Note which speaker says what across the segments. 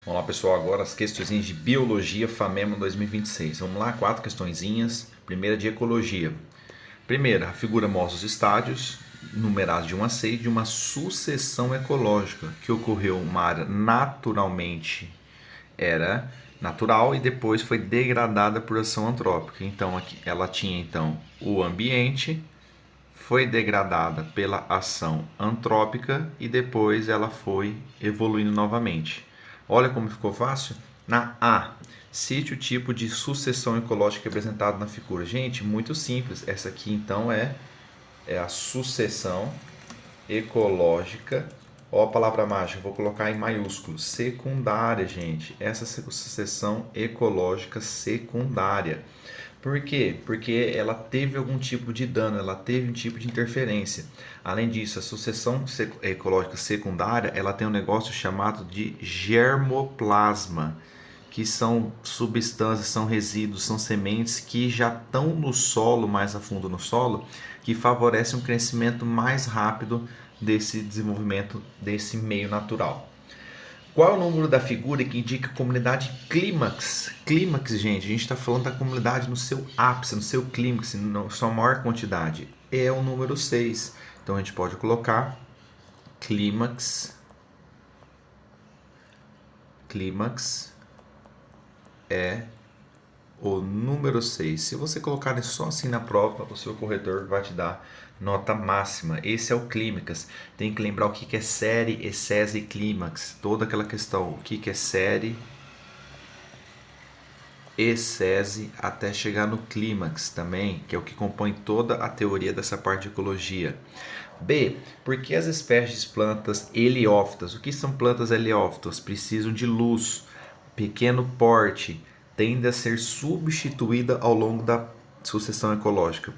Speaker 1: Vamos lá, pessoal, agora as questõezinhas de Biologia FAMEMA 2026. Vamos lá, 4 questõezinhas. Primeira de Ecologia. Primeira, a figura mostra os estádios, numerados de 1 a 6, de uma sucessão ecológica que ocorreu uma área naturalmente era natural e depois foi degradada por ação antrópica. Então, aqui, ela tinha então o ambiente, foi degradada pela ação antrópica e depois ela foi evoluindo novamente. Olha como ficou fácil. Na A, cite o tipo de sucessão ecológica representado na figura. Gente, muito simples. Essa aqui então é a sucessão ecológica. Ó, a palavra mágica, vou colocar em maiúsculo. Secundária, gente. Essa sucessão ecológica secundária. Por quê? Porque ela teve algum tipo de dano, ela teve um tipo de interferência. Além disso, a sucessão ecológica secundária, ela tem um negócio chamado de germoplasma, que são substâncias, são resíduos, são sementes que já estão no solo, mais a fundo no solo, que favorecem um crescimento mais rápido desse desenvolvimento desse meio natural. Qual é o número da figura que indica a comunidade clímax? Clímax, gente, a gente está falando da comunidade no seu ápice, no seu clímax, na sua maior quantidade. É o número 6. Então a gente pode colocar clímax. Clímax é o número 6. Se você colocar só assim na prova, o seu corretor vai te dar nota máxima. Esse é o clímax. Tem que lembrar o que é série, excese e clímax. Toda aquela questão, o que é série, excese, até chegar no clímax também, que é o que compõe toda a teoria dessa parte de ecologia. B. Por que as espécies de plantas heliófitas? O que são plantas heliófitas? Precisam de luz, pequeno porte, tende a ser substituída ao longo da sucessão ecológica.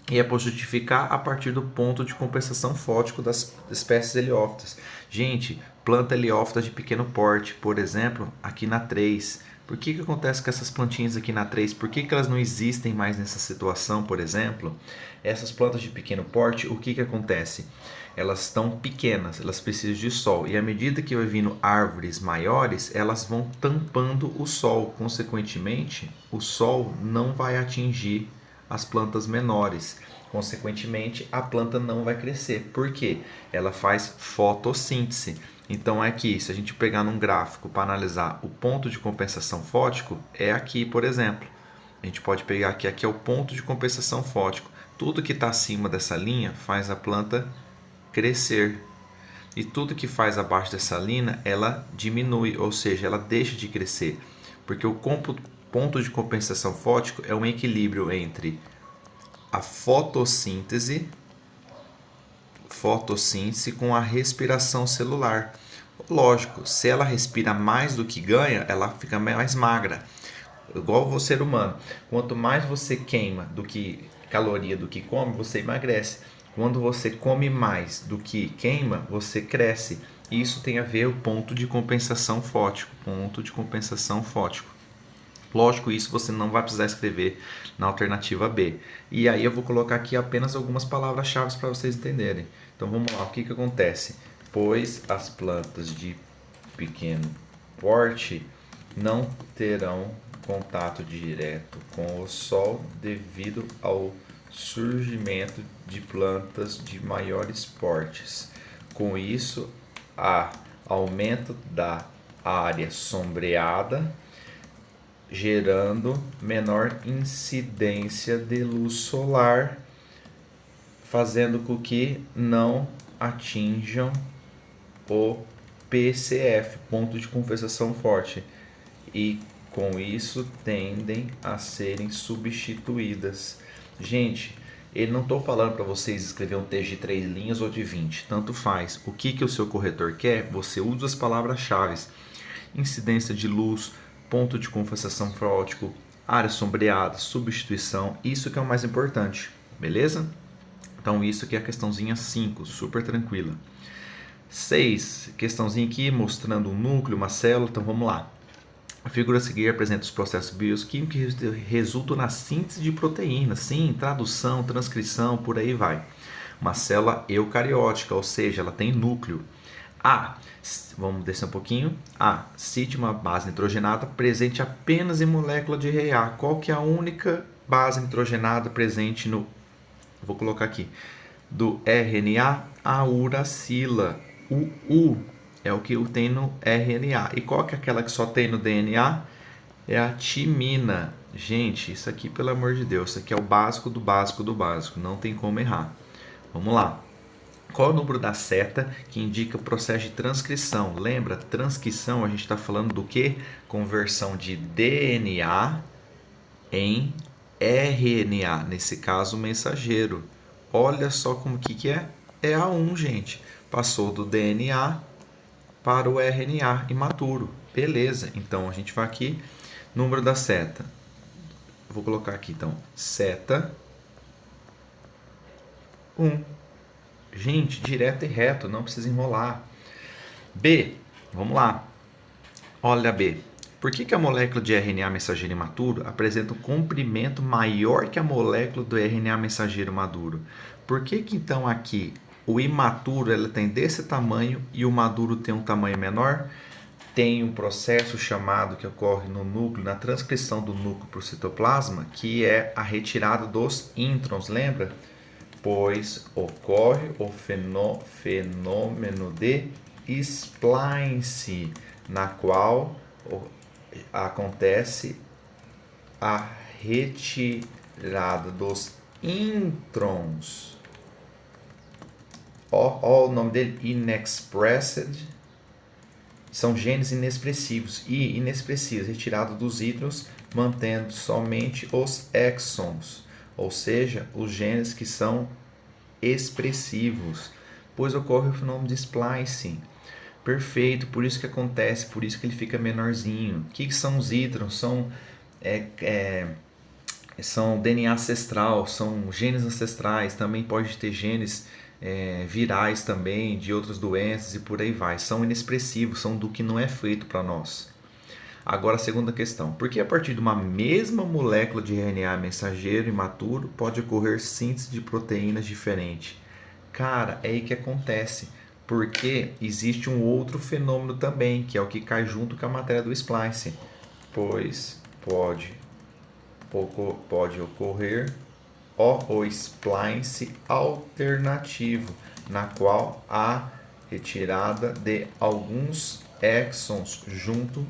Speaker 1: E é para justificar a partir do ponto de compensação fótico das espécies heliófitas. Gente, planta heliófita de pequeno porte, por exemplo, aqui na 3. Por que acontece com essas plantinhas aqui na 3? Por que elas não existem mais nessa situação, por exemplo? Essas plantas de pequeno porte, o que acontece? Elas estão pequenas, elas precisam de sol. E à medida que vai vindo árvores maiores, elas vão tampando o sol. Consequentemente, o sol não vai atingir as plantas menores. Consequentemente, a planta não vai crescer. Por quê? Ela faz fotossíntese. Então, aqui, se a gente pegar num gráfico para analisar o ponto de compensação fótico, é aqui, por exemplo. A gente pode pegar aqui é o ponto de compensação fótico. Tudo que está acima dessa linha faz a planta crescer. E tudo que faz abaixo dessa linha, ela diminui, ou seja, ela deixa de crescer. Porque o ponto de compensação fótico é um equilíbrio entre a fotossíntese com a respiração celular. Lógico, se ela respira mais do que ganha, ela fica mais magra. Igual o ser humano. Quanto mais você queima do que caloria do que come, você emagrece. Quando você come mais do que queima, você cresce. Isso tem a ver com o ponto de compensação fótico. Lógico, isso você não vai precisar escrever na alternativa B. E aí eu vou colocar aqui apenas algumas palavras-chave para vocês entenderem. Então vamos lá, o que acontece? Pois as plantas de pequeno porte não terão contato direto com o sol devido ao surgimento de plantas de maiores portes. Com isso, há aumento da área sombreada, gerando menor incidência de luz solar, fazendo com que não atinjam o PCF, ponto de compensação forte, e com isso tendem a serem substituídas. Gente, ele não estou falando para vocês escrever um texto de 3 linhas ou de 20, tanto faz. O que o seu corretor quer? Você usa as palavras-chave: incidência de luz, ponto de compensação fótico, área sombreada, substituição. Isso que é o mais importante, beleza? Então isso aqui é a questãozinha 5, super tranquila. 6, questãozinha aqui mostrando um núcleo, uma célula. Então vamos lá. A figura a seguir apresenta os processos bioquímicos que resultam na síntese de proteínas, sim, tradução, transcrição, por aí vai. Uma célula eucariótica, ou seja, ela tem núcleo. A, vamos descer um pouquinho. A, cite uma base nitrogenada presente apenas em molécula de RNA. Qual que é a única base nitrogenada presente no, vou colocar aqui, do RNA? A uracila. O U é o que tem no RNA. E qual que é aquela que só tem no DNA? É a timina. Gente, isso aqui, pelo amor de Deus, isso aqui é o básico do básico do básico. Não tem como errar. Vamos lá. Qual é o número da seta que indica o processo de transcrição? Lembra, transcrição, a gente está falando do que? Conversão de DNA em RNA, nesse caso mensageiro. Olha só como que é? É a 1, gente. Passou do DNA para o RNA imaturo. Beleza, então a gente vai aqui, número da seta. Eu vou colocar aqui então, seta 1. Gente, direto e reto, não precisa enrolar. B, vamos lá. Olha B. Por que a molécula de RNA mensageiro imaturo apresenta um comprimento maior que a molécula do RNA mensageiro maduro? Por que então aqui o imaturo ela tem desse tamanho e o maduro tem um tamanho menor? Tem um processo chamado que ocorre no núcleo, na transcrição do núcleo para o citoplasma, que é a retirada dos introns, lembra? Pois ocorre o fenômeno de splice, na qual acontece a retirada dos introns. Ó, o nome dele, inexpressed. São genes inexpressivos e inexpressivos, retirado dos introns, mantendo somente os exons, ou seja, os genes que são expressivos, pois ocorre o fenômeno de splicing. Perfeito, por isso que acontece, por isso que ele fica menorzinho. O que são os introns? São DNA ancestral, são genes ancestrais, também pode ter genes virais também, de outras doenças e por aí vai. São inexpressivos, são do que não é feito para nós. Agora a segunda questão. Por que a partir de uma mesma molécula de RNA mensageiro imaturo pode ocorrer síntese de proteínas diferentes? Cara, é aí que acontece. Porque existe um outro fenômeno também, que é o que cai junto com a matéria do splice. Pois pode ocorrer o splice alternativo, na qual há retirada de alguns exons junto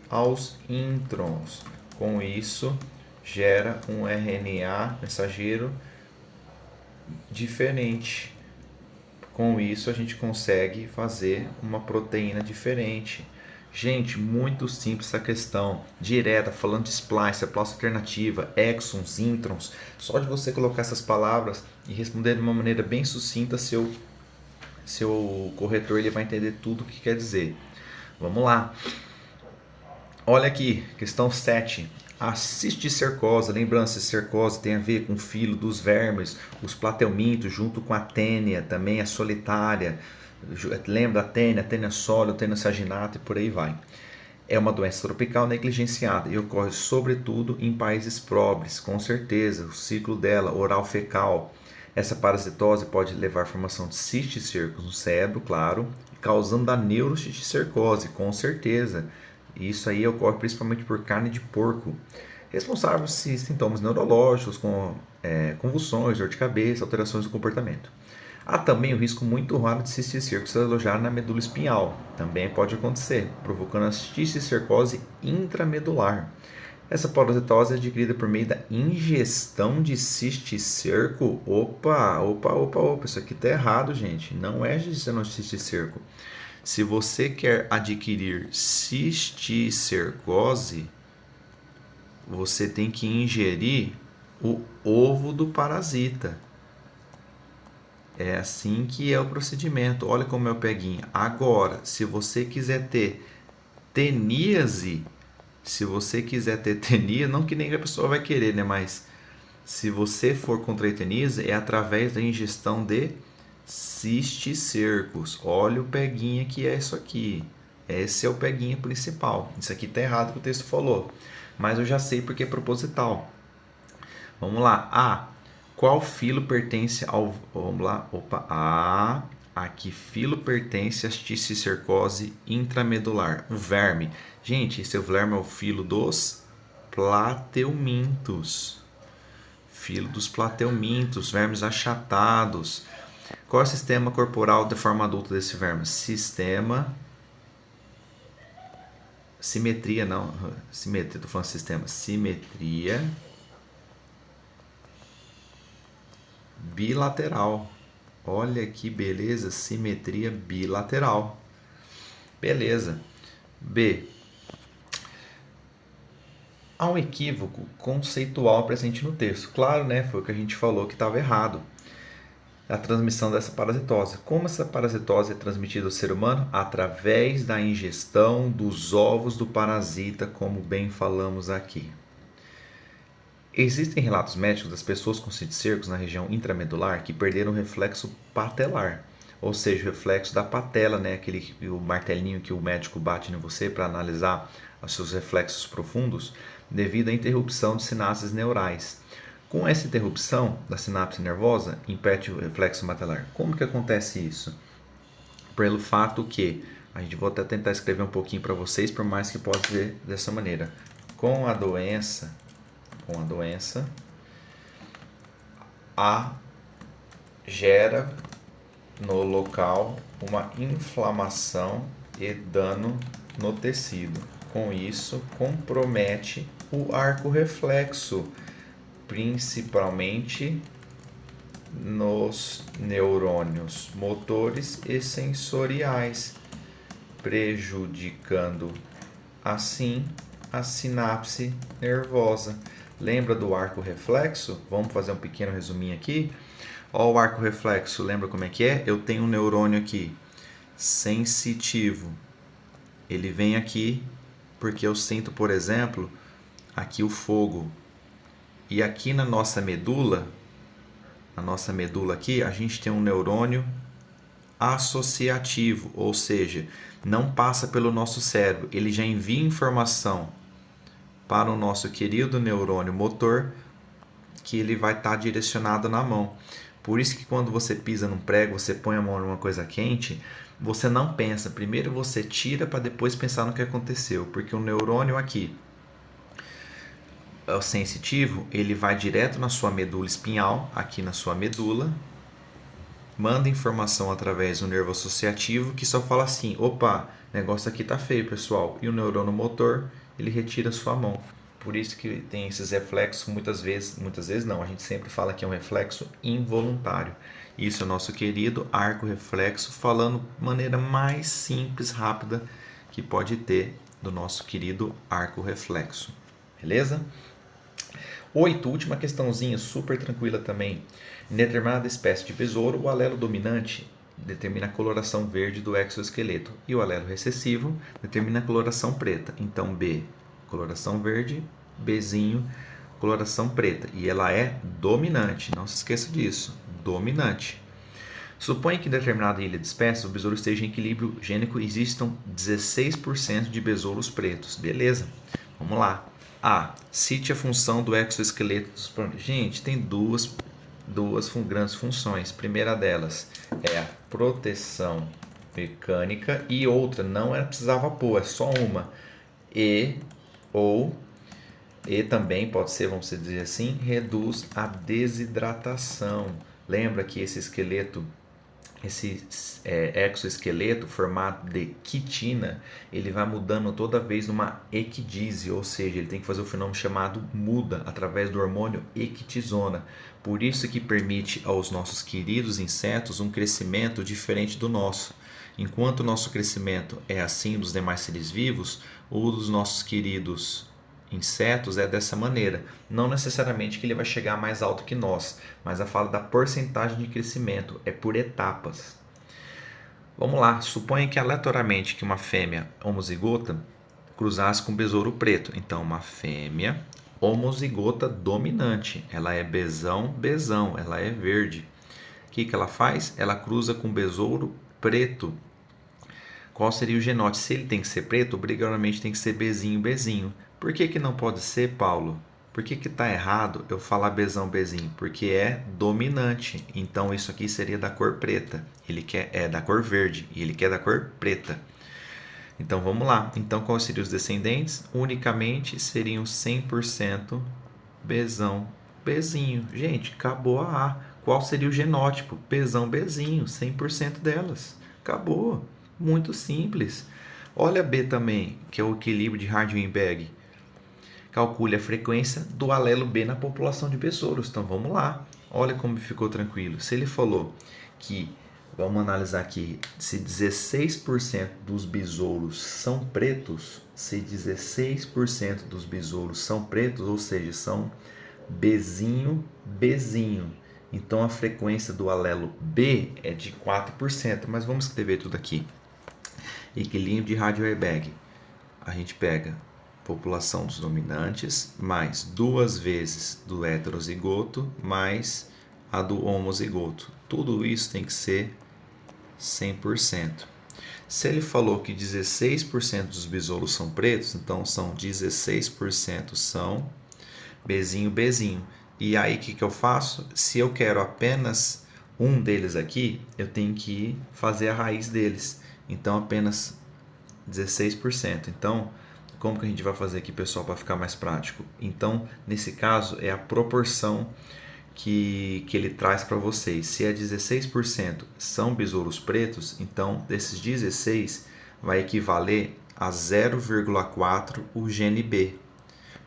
Speaker 1: aos introns. Com isso, gera um RNA mensageiro diferente. Com isso, a gente consegue fazer uma proteína diferente. Gente, muito simples essa questão. Direta, falando de splice, aplausão alternativa, exons, introns. Só de você colocar essas palavras e responder de uma maneira bem sucinta, seu corretor ele vai entender tudo o que quer dizer. Vamos lá. Olha aqui, questão 7. A cisticercose, lembrando-se, cercose tem a ver com o filo dos vermes, os plateumintos, junto com a tênia, também a solitária. Lembra a tênia sólida, tênia saginata e por aí vai. É uma doença tropical negligenciada e ocorre sobretudo em países pobres, com certeza. O ciclo dela, oral fecal. Essa parasitose pode levar à formação de cisticercos no cérebro, claro, causando a neurocisticercose, com certeza. Isso aí ocorre principalmente por carne de porco. Responsável por sintomas neurológicos, com convulsões, dor de cabeça, alterações do comportamento. Há também o risco muito raro de cisticercose se alojar na medula espinhal. Também pode acontecer, provocando a cisticercose intramedular. Essa parasitose é adquirida por meio da ingestão de cisticerco. Opa, isso aqui está errado, gente. Não é ingestão de cisticerco. Se você quer adquirir cisticercose, você tem que ingerir o ovo do parasita. É assim que é o procedimento. Olha como é o peguinho. Agora, se você quiser ter teníase, não que nem a pessoa vai querer, né? Mas se você for contra a teníase, é através da ingestão de cisticercos. Olha o peguinha que é isso aqui. Esse é o peguinha principal. Isso aqui tá errado que o texto falou, mas eu já sei porque é proposital. Vamos lá. A. Qual filo pertence ao... Vamos lá. A que filo pertence a cisticercose intramedular? O verme. Gente, esse verme é o filo dos plateumintos. Filo dos plateumintos, vermes achatados. Qual é o sistema corporal de forma adulta desse verme? Simetria, não. Simetria, tô falando sistema. Simetria bilateral. Olha que beleza, simetria bilateral. Beleza. B. Há um equívoco conceitual presente no texto. Claro, né? Foi o que a gente falou que estava errado. A transmissão dessa parasitose. Como essa parasitose é transmitida ao ser humano? Através da ingestão dos ovos do parasita, como bem falamos aqui. Existem relatos médicos das pessoas com cisticercos na região intramedular que perderam o reflexo patelar, ou seja, o reflexo da patela, né? O martelinho que o médico bate em você para analisar os seus reflexos profundos, devido à interrupção de sinapses neurais. Com essa interrupção da sinapse nervosa, impede o reflexo patelar. Como que acontece isso? Pelo fato que, a gente vou até tentar escrever um pouquinho para vocês, por mais que possa ver dessa maneira. Com a doença, gera no local uma inflamação e dano no tecido. Com isso, compromete o arco reflexo, principalmente nos neurônios motores e sensoriais, prejudicando assim a sinapse nervosa. Lembra do arco reflexo? Vamos fazer um pequeno resuminho aqui. Ó, o arco reflexo, lembra como é que é? Eu tenho um neurônio aqui, sensitivo. Ele vem aqui porque eu sinto, por exemplo, aqui o fogo. E aqui na nossa medula aqui, a gente tem um neurônio associativo, ou seja, não passa pelo nosso cérebro, ele já envia informação para o nosso querido neurônio motor, que ele vai estar direcionado na mão. Por isso que quando você pisa num prego, você põe a mão numa coisa quente, você não pensa, primeiro você tira para depois pensar no que aconteceu, porque o neurônio aqui, o sensitivo, ele vai direto na sua medula espinhal, aqui na sua medula, manda informação através do nervo associativo, que só fala assim, opa, negócio aqui tá feio, pessoal. E o neurônio motor, ele retira a sua mão. Por isso que tem esses reflexos, muitas vezes não, a gente sempre fala que é um reflexo involuntário. Isso é o nosso querido arco reflexo, falando de maneira mais simples, rápida, que pode ter do nosso querido arco reflexo. Beleza? 8, última questãozinha, super tranquila também. Em determinada espécie de besouro, o alelo dominante determina a coloração verde do exoesqueleto e o alelo recessivo determina a coloração preta. Então, B, coloração verde, Bzinho, coloração preta. E ela é dominante, não se esqueça disso, dominante. Suponha que em determinada ilha de espécies o besouro esteja em equilíbrio gênico e existam 16% de besouros pretos. Beleza, vamos lá. A. Cite a função do exoesqueleto dos planetas. Gente, tem duas grandes funções. A primeira delas é a proteção mecânica e outra, não precisava pôr, é só uma. E também pode ser, vamos dizer assim, reduz a desidratação. Lembra que esse exoesqueleto formado de quitina, ele vai mudando toda vez numa equidise, ou seja, ele tem que fazer o fenômeno chamado muda através do hormônio equitizona. Por isso que permite aos nossos queridos insetos um crescimento diferente do nosso. Enquanto o nosso crescimento é assim dos demais seres vivos, o dos nossos queridos insetos é dessa maneira. Não necessariamente que ele vai chegar mais alto que nós, mas a fala da porcentagem de crescimento é por etapas. Vamos lá, suponha que aleatoriamente que uma fêmea homozigota cruzasse com um besouro preto. Então, uma fêmea homozigota dominante, ela é bezão, ela é verde. O que ela faz? Ela cruza com um besouro preto. Qual seria o genótipo? Se ele tem que ser preto, obrigatoriamente tem que ser Bzinho. Por que não pode ser, Paulo? Por que que tá errado eu falar Bzão, Bzinho? Porque é dominante. Então isso aqui seria da cor preta. Ele é da cor verde e ele quer da cor preta. Então vamos lá. Então quais seriam os descendentes? Unicamente seriam 100% Bzão, Bzinho. Gente, acabou a A. Qual seria o genótipo? Bzão, Bzinho, 100% delas. Acabou. Muito simples. Olha B também, que é o equilíbrio de Hardy-Weinberg. Calcule a frequência do alelo B na população de besouros. Então vamos lá. Olha como ficou tranquilo. Se ele falou que, vamos analisar aqui, se 16% dos besouros são pretos, se 16% dos besouros são pretos, ou seja, são Bzinho, Bzinho. Então a frequência do alelo B é de 4%, mas vamos escrever tudo aqui. Equilíbrio de Hardy-Weinberg. A gente pega população dos dominantes mais 2 vezes do heterozigoto mais a do homozigoto. Tudo isso tem que ser 100%. Se ele falou que 16% dos besouros são pretos, então são 16% são Bzinho, Bzinho. E aí o que eu faço? Se eu quero apenas um deles aqui, eu tenho que fazer a raiz deles. Então apenas 16%. Então, como que a gente vai fazer aqui, pessoal, para ficar mais prático? Então, nesse caso, é a proporção que ele traz para vocês. Se é 16% são besouros pretos, então desses 16 vai equivaler a 0,4 o gene B.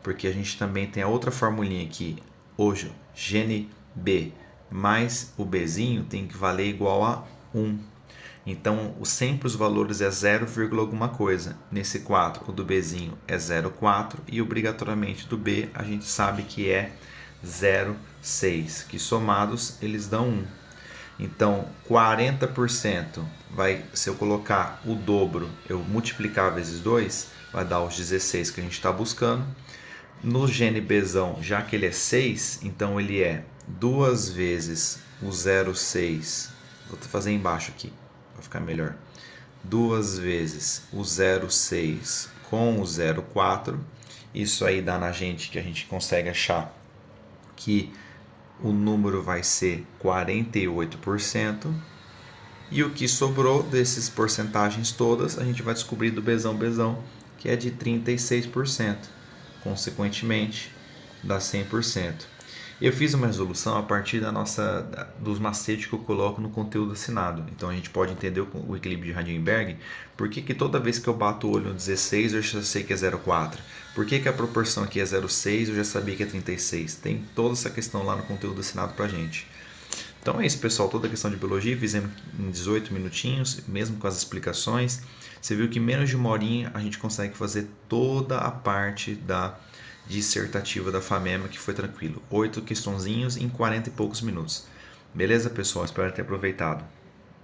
Speaker 1: Porque a gente também tem a outra formulinha aqui. Hoje, gene B mais o Bzinho tem que valer igual a 1. Então, sempre os valores é 0, alguma coisa. Nesse 4, o do Bzinho é 0,4 e obrigatoriamente do B a gente sabe que é 0,6, que somados eles dão 1. Então, 40% vai, se eu colocar o dobro, eu multiplicar vezes 2, vai dar os 16 que a gente está buscando. No gene Bzão, já que ele é 6, então ele é 2 vezes o 0,6. Vou fazer embaixo aqui para ficar melhor. 2 vezes o 0,6 com o 0,4. Isso aí dá na gente que a gente consegue achar que o número vai ser 48%. E o que sobrou desses porcentagens todas, a gente vai descobrir do Bzão, que é de 36%. Consequentemente, dá 100%. Eu fiz uma resolução a partir dos macetes que eu coloco no conteúdo assinado. Então a gente pode entender o equilíbrio de Hardy-Weinberg. Por que toda vez que eu bato o olho no 16 eu já sei que é 0,4? Por que a proporção aqui é 0,6 eu já sabia que é 36? Tem toda essa questão lá no conteúdo assinado pra gente. Então é isso, pessoal. Toda a questão de biologia fizemos em 18 minutinhos, mesmo com as explicações. Você viu que em menos de uma horinha a gente consegue fazer toda a parte da dissertativa da FAMEMA, que foi tranquilo. 8 questõezinhos em 40 e poucos minutos. Beleza, pessoal? Espero ter aproveitado.